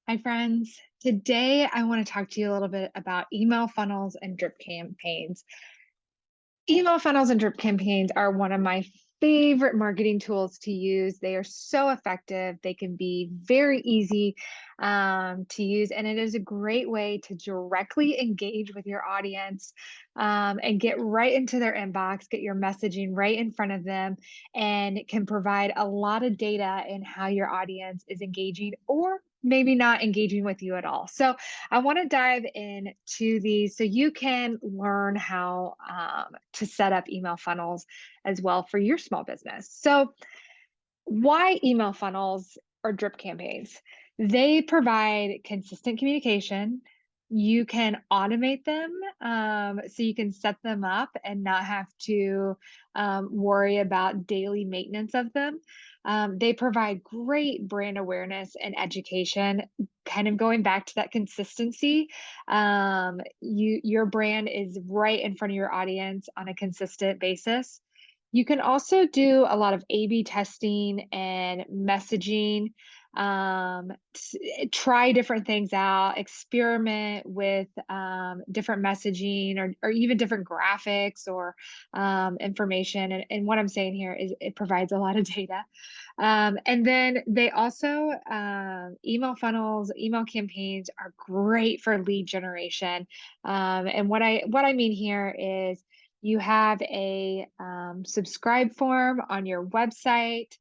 Hi, friends. Today, I want to talk to you a little bit about email funnels and drip campaigns. Email funnels and drip campaigns are one of my favorite marketing tools to use. They are so effective. They can be very easy to use, and it is a great way to directly engage with your audience and get right into their inbox, get your messaging right in front of them, and it can provide a lot of data in how your audience is engaging or maybe not engaging with you at all. So, I want to dive into these so you can learn how to set up email funnels as well for your small business. So, why email funnels or drip campaigns? They provide consistent communication. You can automate them so you can set them up and not have to worry about daily maintenance of them. They provide great brand awareness and education, kind of going back to that consistency. Your brand is right in front of your audience on a consistent basis. You can also do a lot of A/B testing and messaging. Try different things out, experiment with different messaging or even different graphics or information. And what I'm saying here is it provides a lot of data. And then they also, email funnels, email campaigns are great for lead generation. And what I mean here is you have a subscribe form on your website,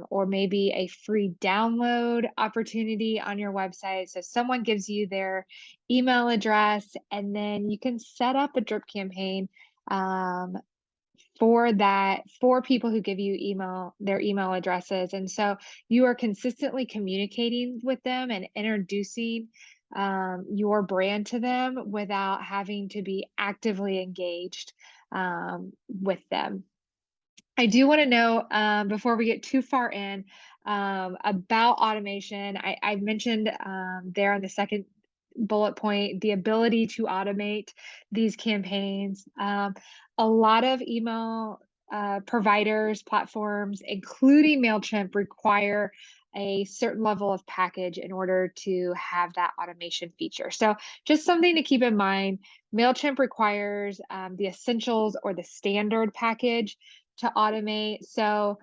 or maybe a free download opportunity on your website. So someone gives you their email address, and then you can set up a drip campaign um, for people who give you their email addresses. And so you are consistently communicating with them and introducing your brand to them without having to be actively engaged with them. I do want to know before we get too far in about automation. I mentioned there on the second bullet point the ability to automate these campaigns. A lot of email providers, platforms, including MailChimp, require a certain level of package in order to have that automation feature. So, just something to keep in mind. MailChimp requires the essentials or the standard package to automate. So,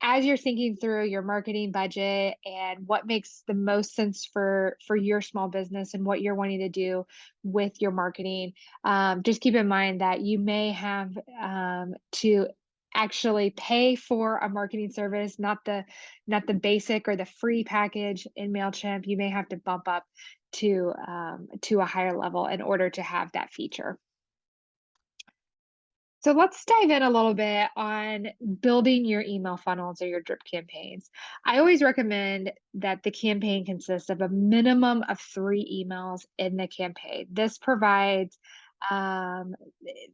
as you're thinking through your marketing budget and what makes the most sense for your small business and what you're wanting to do with your marketing, just keep in mind that you may have to actually pay for a marketing service, not the basic or the free package in Mailchimp. You may have to bump up to a higher level in order to have that feature. So let's dive in a little bit on building your email funnels or your drip campaigns. I always recommend that the campaign consists of a minimum of 3 emails in the campaign. This provides um,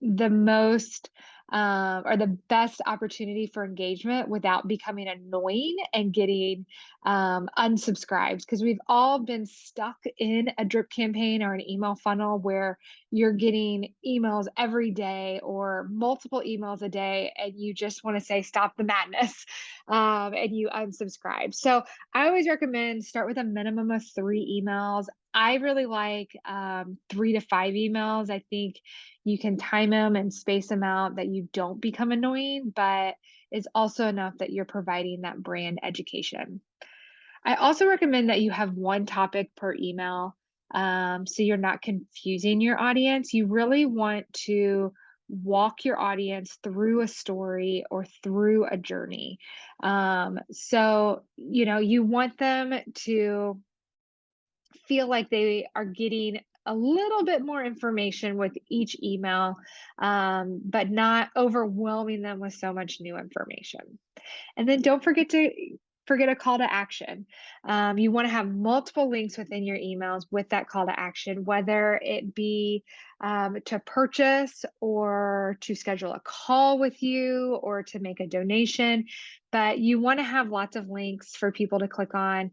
the most or the best opportunity for engagement without becoming annoying and getting unsubscribed. Because we've all been stuck in a drip campaign or an email funnel where you're getting emails every day or multiple emails a day, and you just want to say, stop the madness, and you unsubscribe. So I always recommend start with a minimum of 3 emails. I really like 3 to 5 emails. I think you can time them and space them out that you don't become annoying, but it's also enough that you're providing that brand education. I also recommend that you have one topic per email, so you're not confusing your audience. You really want to walk your audience through a story or through a journey. You want them to feel like they are getting a little bit more information with each email, but not overwhelming them with so much new information. And then don't forget a call to action. You want to have multiple links within your emails with that call to action, whether it be to purchase or to schedule a call with you or to make a donation. But you want to have lots of links for people to click on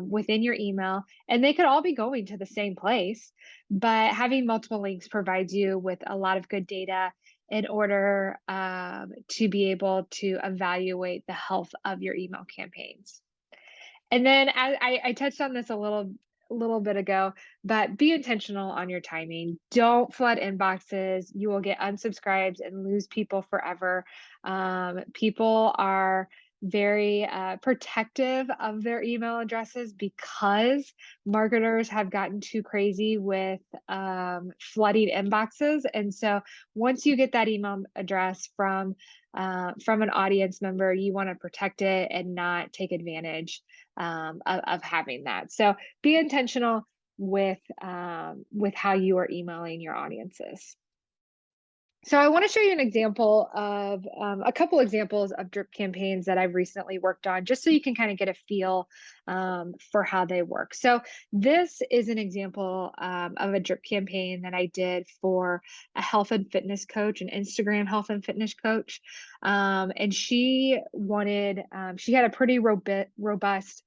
within your email, and they could all be going to the same place. But having multiple links provides you with a lot of good data in order to be able to evaluate the health of your email campaigns. And then I touched on this a little bit ago, but be intentional on your timing. Don't flood inboxes. You will get unsubscribes and lose people forever. People are very protective of their email addresses because marketers have gotten too crazy with flooding inboxes. And so once you get that email address from an audience member, you want to protect it and not take advantage of having that. So be intentional with how you are emailing your audiences. So I want to show you an example of a couple examples of drip campaigns that I've recently worked on, just so you can kind of get a feel for how they work. So this is an example of a drip campaign that I did for a health and fitness coach, an Instagram health and fitness coach, and she had a pretty robust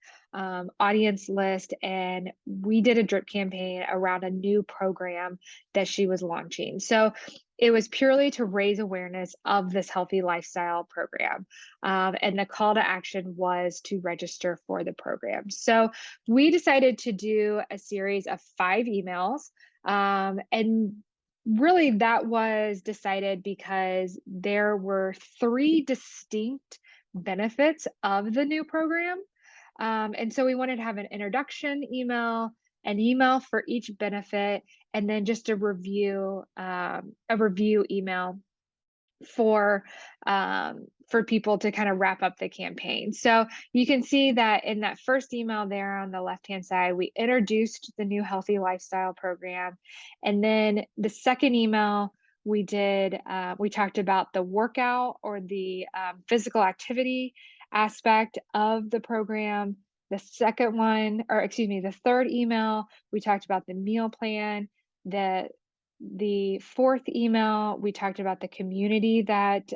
audience list, and we did a drip campaign around a new program that she was launching. So it was purely to raise awareness of this healthy lifestyle program. And the call to action was to register for the program. So we decided to do a series of 5 emails. And really, that was decided because there were 3 distinct benefits of the new program. And so we wanted to have an introduction email, an email for each benefit, and then just a review email for people to kind of wrap up the campaign. So you can see that in that first email there on the left-hand side, we introduced the new healthy lifestyle program. And then the second email we talked about the workout or the physical activity aspect of the program. The second one, or excuse me, the third email, we talked about the meal plan. The fourth email, we talked about the community that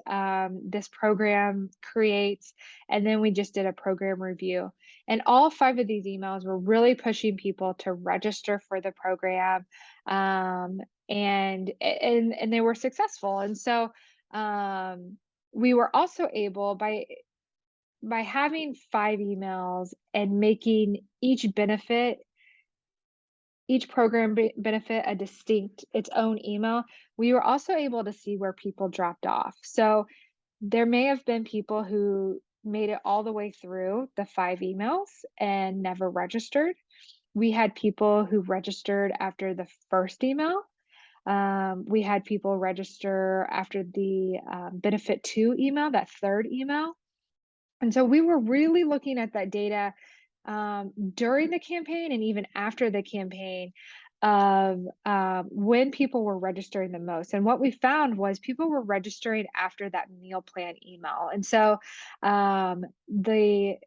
this program creates, and then we just did a program review. And all 5 of these emails were really pushing people to register for the program, and they were successful. And so we were also able by having 5 emails and making each program benefit a distinct its own email, we were also able to see where people dropped off. So there may have been people who made it all the way through the 5 emails and never registered. We had people who registered after the first email. We had people register after the benefit 2 email, that third email. And so we were really looking at that data during the campaign and even after the campaign of when people were registering the most. And what we found was people were registering after that meal plan email. And so the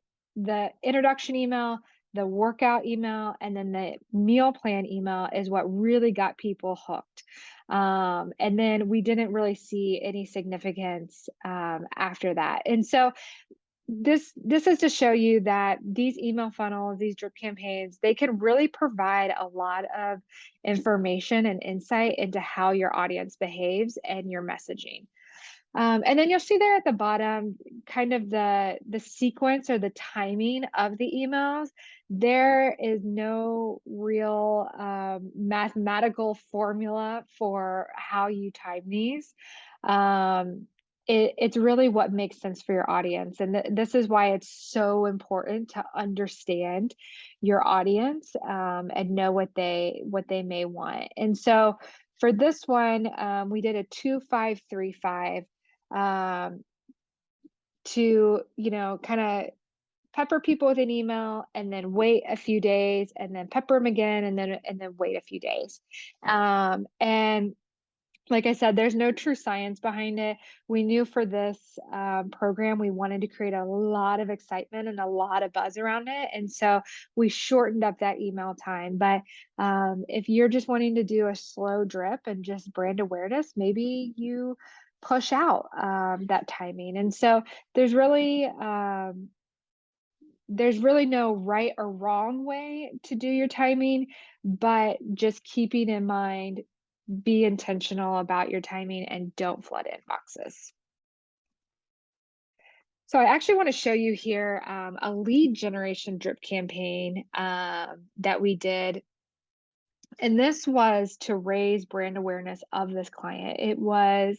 introduction email, the workout email, and then the meal plan email is what really got people hooked. And then we didn't really see any significance after that. And so this is to show you that these email funnels, these drip campaigns, they can really provide a lot of information and insight into how your audience behaves and your messaging. And then you'll see there at the bottom, kind of the sequence or the timing of the emails. There is no real mathematical formula for how you time these. It's really what makes sense for your audience, and this is why it's so important to understand your audience and know what they may want. And so for this one, we did a 2-5-3-5 um, to, kind of pepper people with an email and then wait a few days and then pepper them again and then wait a few days. And like I said, there's no true science behind it. We knew for this program, we wanted to create a lot of excitement and a lot of buzz around it. And so we shortened up that email time. But if you're just wanting to do a slow drip and just brand awareness, maybe you push out that timing. And so there's really no right or wrong way to do your timing, but just keeping in mind, be intentional about your timing and don't flood inboxes. So I actually want to show you here a lead generation drip campaign that we did. And this was to raise brand awareness of this client. It was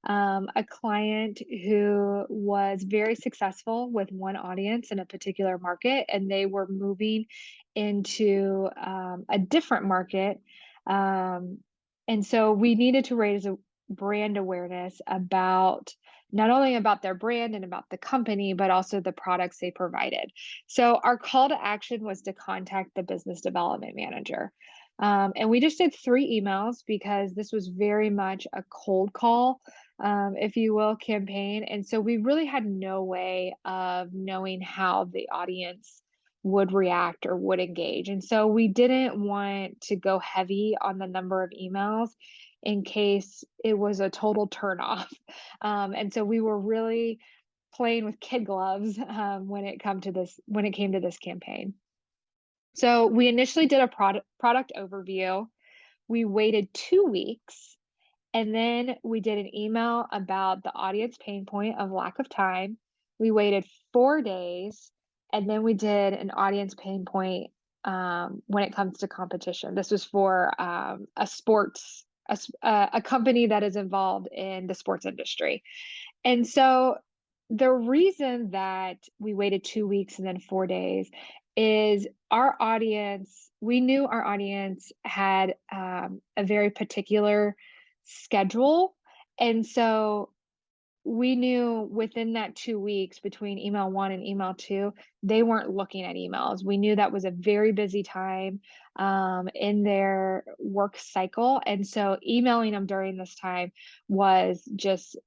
a client who was very successful with one audience in a particular market, and they were moving into a different market. Um, and so we needed to raise a brand awareness about not only about their brand and about the company, but also the products they provided. So our call to action was to contact the business development manager. And we just did 3 emails because this was very much a cold call, if you will, campaign. And so we really had no way of knowing how the audience would react or would engage. And so we didn't want to go heavy on the number of emails in case it was a total turnoff. And so we were really playing with kid gloves when it came to this campaign. So we initially did a product overview. We waited 2 weeks, and then we did an email about the audience pain point of lack of time. We waited 4 days, and then we did an audience pain point, when it comes to competition. This was for, a company that is involved in the sports industry. And so the reason that we waited 2 weeks and then 4 days is we knew our audience had, a very particular schedule, and so we knew within that 2 weeks between email 1 and email 2, they weren't looking at emails. We knew that was a very busy time, in their work cycle, and so emailing them during this time was just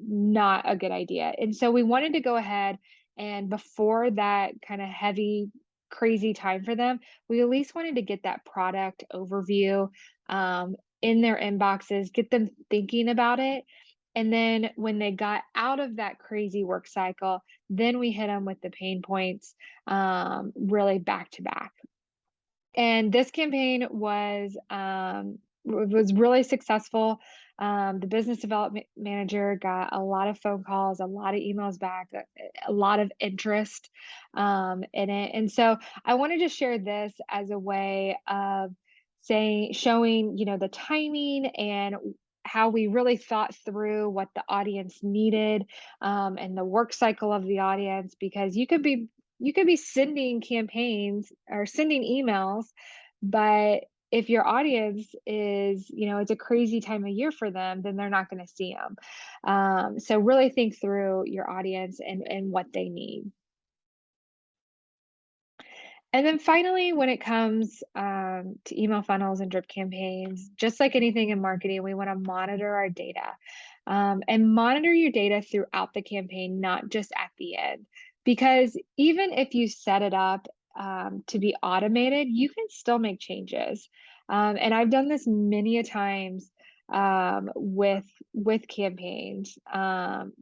not a good idea. And so we wanted to go ahead and before that kinda heavy, crazy time for them, we at least wanted to get that product overview, in their inboxes, get them thinking about it, and then when they got out of that crazy work cycle, then we hit them with the pain points, really back to back. And this campaign was really successful. The business development manager got a lot of phone calls, a lot of emails back, a lot of interest in it. And so I wanted to share this as a way of showing, the timing and how we really thought through what the audience needed and the work cycle of the audience because you could be sending campaigns or sending emails, but if your audience is, it's a crazy time of year for them, then they're not going to see them. So really think through your audience and what they need. And then finally, when it comes to email funnels and drip campaigns, just like anything in marketing, we want to monitor our data and monitor your data throughout the campaign, not just at the end. Because even if you set it up to be automated, you can still make changes. And I've done this many a times with campaigns.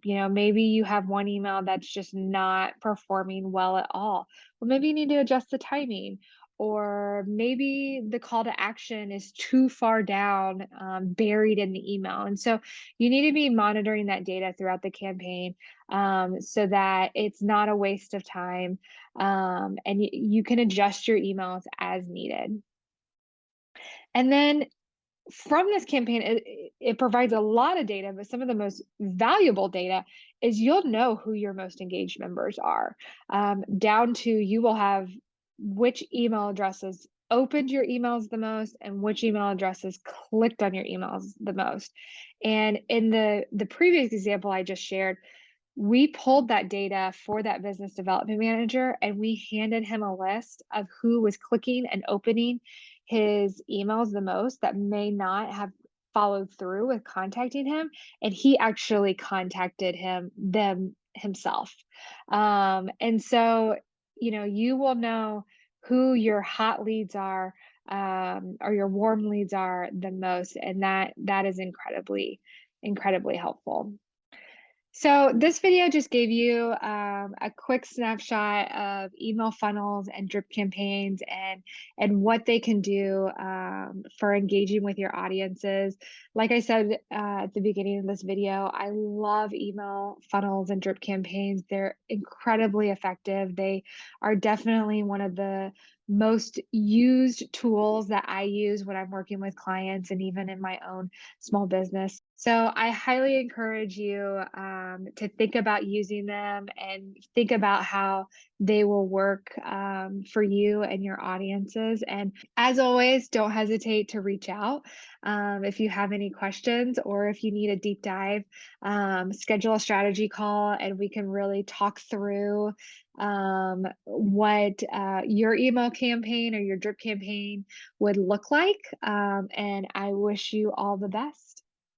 Maybe you have one email that's just not performing well at all, well, maybe you need to adjust the timing, or maybe the call to action is too far down, buried in the email. And so you need to be monitoring that data throughout the campaign so that it's not a waste of time and you can adjust your emails as needed. And then from this campaign, it provides a lot of data, but some of the most valuable data is you'll know who your most engaged members are, down to you will have which email addresses opened your emails the most and which email addresses clicked on your emails the most. And in the previous example I just shared, we pulled that data for that business development manager and we handed him a list of who was clicking and opening his emails the most that may not have followed through with contacting him, and he actually contacted them himself. And so, you will know who your hot leads are or your warm leads are the most, and that is incredibly helpful. So this video just gave you a quick snapshot of email funnels and drip campaigns and what they can do for engaging with your audiences. Like I said at the beginning of this video, I love email funnels and drip campaigns. They're incredibly effective. They are definitely one of the most used tools that I use when I'm working with clients and even in my own small business. So I highly encourage you to think about using them and think about how they will work for you and your audiences. And as always, don't hesitate to reach out if you have any questions or if you need a deep dive. Schedule a strategy call and we can really talk through what your email campaign or your drip campaign would look like. And I wish you all the best.